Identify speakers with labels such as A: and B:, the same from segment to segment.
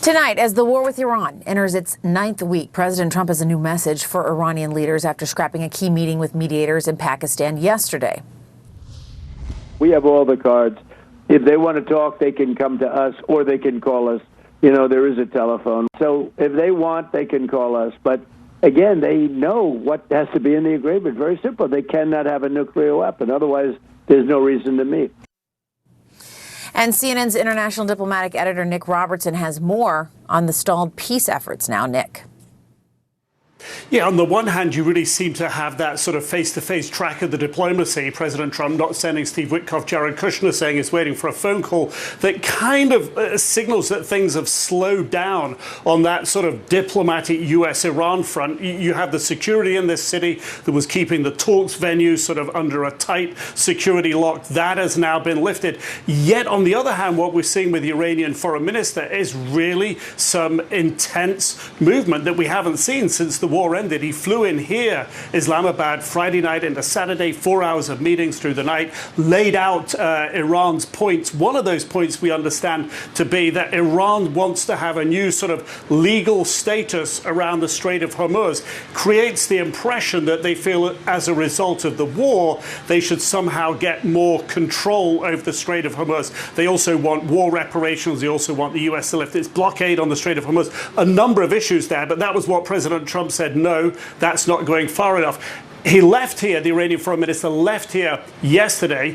A: Tonight, as the war with Iran enters its 9th week, President Trump has a new message for Iranian leaders after scrapping a key meeting with mediators in Pakistan yesterday.
B: We have all the cards. If they want to talk, they can come to us or they can call us. You know, there is a telephone. So if they want, they can call us. But again, they know what has to be in the agreement. Very simple. They cannot have a nuclear weapon. Otherwise, there's no reason to meet.
A: And CNN's international diplomatic editor, Nick Robertson, has more on the stalled peace efforts now. Nick.
C: Yeah, on the one hand, you really seem to have that sort of face-to-face track of the diplomacy. President Trump not sending Steve Witkoff, Jared Kushner saying he's waiting for a phone call that kind of signals that things have slowed down on that sort of diplomatic US-Iran front. You have the security in this city that was keeping the talks venues sort of under a tight security lock. That has now been lifted. Yet, on the other hand, what we're seeing with the Iranian foreign minister is really some intense movement that we haven't seen since the war ended. He flew in here, Islamabad, Friday night into Saturday, 4 hours of meetings through the night, laid out Iran's points. One of those points we understand to be that Iran wants to have a new sort of legal status around the Strait of Hormuz, creates the impression that they feel as a result of the war, they should somehow get more control over the Strait of Hormuz. They also want war reparations. They also want the US to lift its blockade on the Strait of Hormuz. A number of issues there, but that was what President Trump said, no, that's not going far enough. He left here, the Iranian foreign minister left here yesterday,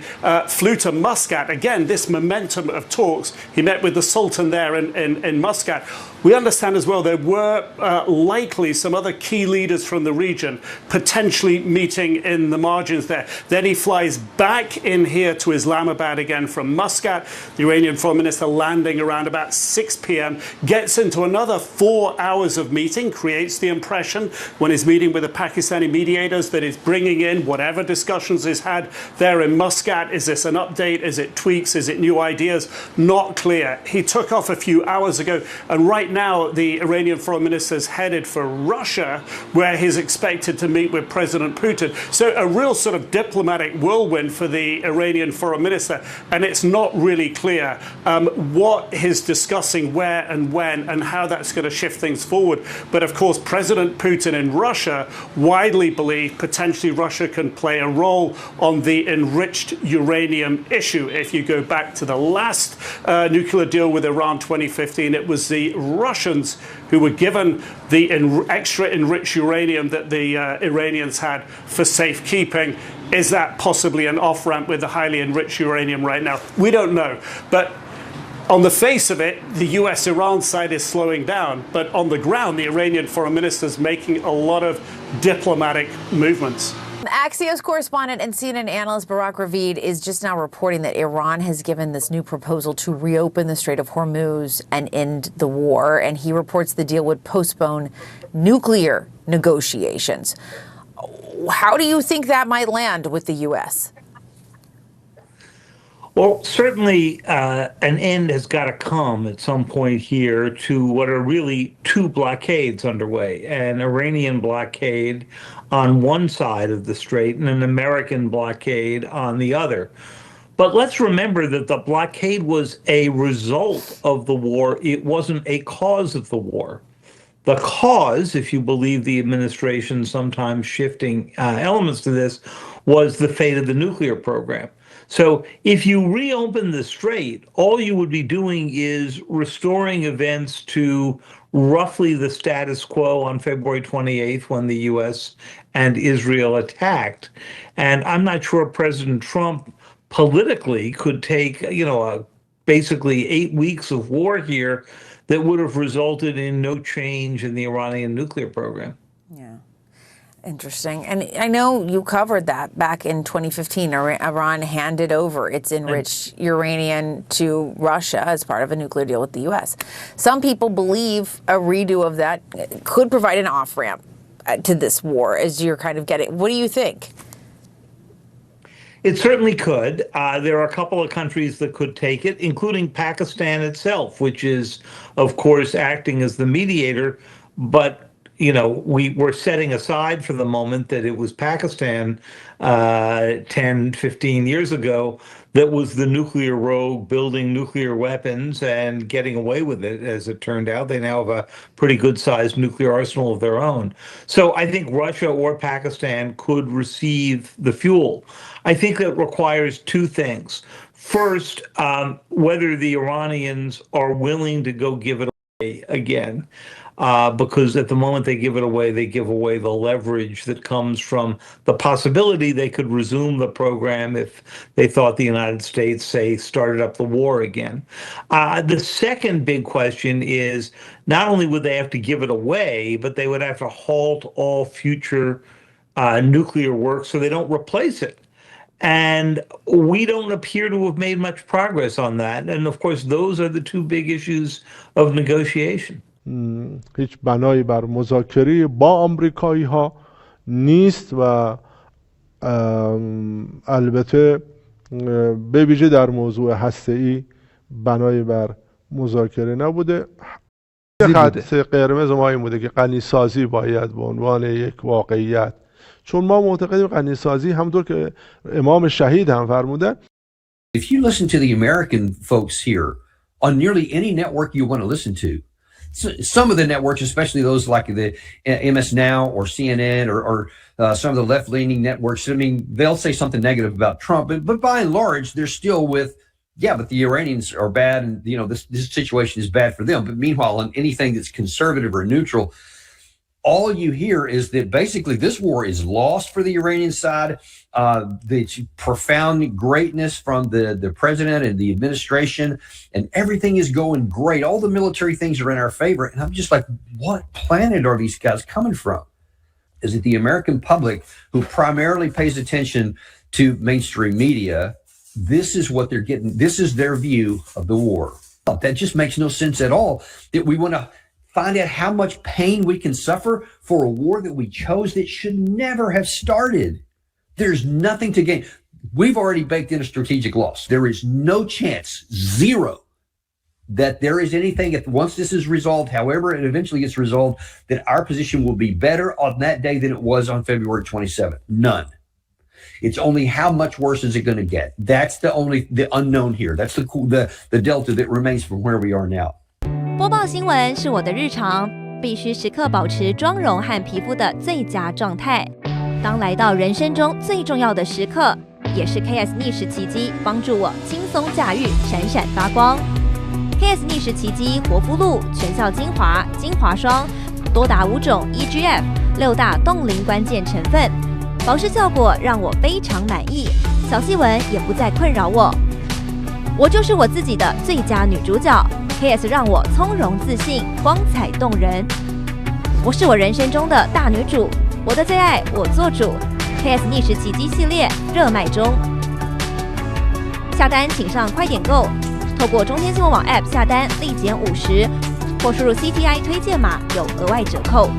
C: flew to Muscat. Again, this momentum of talks. He met with the Sultan there in Muscat. We understand as well there were likely some other key leaders from the region potentially meeting in the margins there. Then he flies back in here to Islamabad again from Muscat. The Iranian foreign minister landing around about 6 p.m. gets into another 4 hours of meeting, creates the impression when he's meeting with the Pakistani mediators that is bringing in whatever discussions is had there in Muscat. Is this an update? Is it tweaks? Is it new ideas? Not clear. He took off a few hours ago, and right now the Iranian foreign minister is headed for Russia, where he's expected to meet with President Putin. So a real sort of diplomatic whirlwind for the Iranian foreign minister, and it's not really clear what he's discussing, where and when, and how that's going to shift things forward. But of course, President Putin in Russia widely believed potentially Russia can play a role on the enriched uranium issue. If you go back to the last nuclear deal with Iran 2015, it was the Russians who were given the extra enriched uranium that the Iranians had for safekeeping. Is that possibly an off-ramp with the highly enriched uranium right now? We don't know. But on the face of it, the US-Iran side is slowing down. But on the ground, the Iranian foreign minister is making a lot of diplomatic movements.
A: Axios correspondent and CNN analyst Barak Ravid is just now reporting that Iran has given this new proposal to reopen the Strait of Hormuz and end the war. And he reports the deal would postpone nuclear negotiations. How do you think that might land with the U.S.?
D: Well, certainly an end has got to come at some point here to what are really two blockades underway, an Iranian blockade on one side of the strait and an American blockade on the other. But let's remember that the blockade was a result of the war. It wasn't a cause of the war. The cause, if you believe the administration sometimes shifting elements to this, was the fate of the nuclear program. So if you reopen the strait, all you would be doing is restoring events to roughly the status quo on February 28th when the U.S. and Israel attacked. And I'm not sure President Trump politically could take, basically 8 weeks of war here that would have resulted in no change in the Iranian nuclear program.
A: Yeah. Interesting. And I know you covered that back in 2015. Iran handed over its enriched uranium to Russia as part of a nuclear deal with the U.S. Some people believe a redo of that could provide an off-ramp to this war, as you're kind of getting. What do you think?
D: It certainly could. There are a couple of countries that could take it, including Pakistan itself, which is, of course, acting as the mediator. But we're setting aside for the moment that it was Pakistan 10, 15 years ago that was the nuclear rogue building nuclear weapons and getting away with it. As it turned out, they now have a pretty good-sized nuclear arsenal of their own. So I think Russia or Pakistan could receive the fuel. I think that requires two things. First, whether the Iranians are willing to go give it away again. Because at the moment they give away the leverage that comes from the possibility they could resume the program if they thought the United States, say, started up the war again. The second big question is not only would they have to give it away, but they would have to halt all future nuclear work so they don't replace it. And we don't appear to have made much progress on that. And of course, those are the two big issues of negotiation.
E: هیچ بنایی بر مذاکره با آمریکایی ها نیست و البته به ویژه در موضوع هسته‌ای بنایی بر مذاکره نبوده. خط قرمز ما این بوده که غنی‌سازی باید به عنوان یک واقعیت، چون ما معتقدیم غنی‌سازی همونطور که امام شهید هم فرمودن.
F: If you listen to the American folks here on nearly any network you want to listen to, some of the networks, especially those like the MS Now or CNN or some of the left-leaning networks, I mean, they'll say something negative about Trump, but by and large, they're still with, yeah, but the Iranians are bad, and this situation is bad for them. But meanwhile, on anything that's conservative or neutral, all you hear is that basically this war is lost for the Iranian side. The profound greatness from the president and the administration, and everything is going great. All the military things are in our favor. And I'm just like, what planet are these guys coming from? Is it the American public who primarily pays attention to mainstream media? This is what they're getting. This is their view of the war. That just makes no sense at all, that we want to find out how much pain we can suffer for a war that we chose that should never have started. There's nothing to gain. We've already baked in a strategic loss. There is no chance, zero, that there is anything, if once this is resolved, however it eventually gets resolved, that our position will be better on that day than it was on February 27th. None. It's only how much worse is it going to get. That's the unknown here. That's the delta that remains from where we are now.
G: 播报新闻是我的日常，必须时刻保持妆容和皮肤的最佳状态。当来到人生中最重要的时刻，也是 KS 逆时奇迹帮助我轻松驾驭，闪闪发光。KS 逆时奇迹活肤露全效精华、精华霜，多达5种 EGF 6大冻龄关键成分，保湿效果让我非常满意，小细纹也不再困扰我。我就是我自己的最佳女主角。KS 让我从容自信，光彩动人。我是我人生中的大女主，我的最爱我做主。KS 逆时奇迹系列热卖中，下单请上快点购，透过中天新闻网 App 下单立减50，或输入 CTI 推荐码有额外折扣。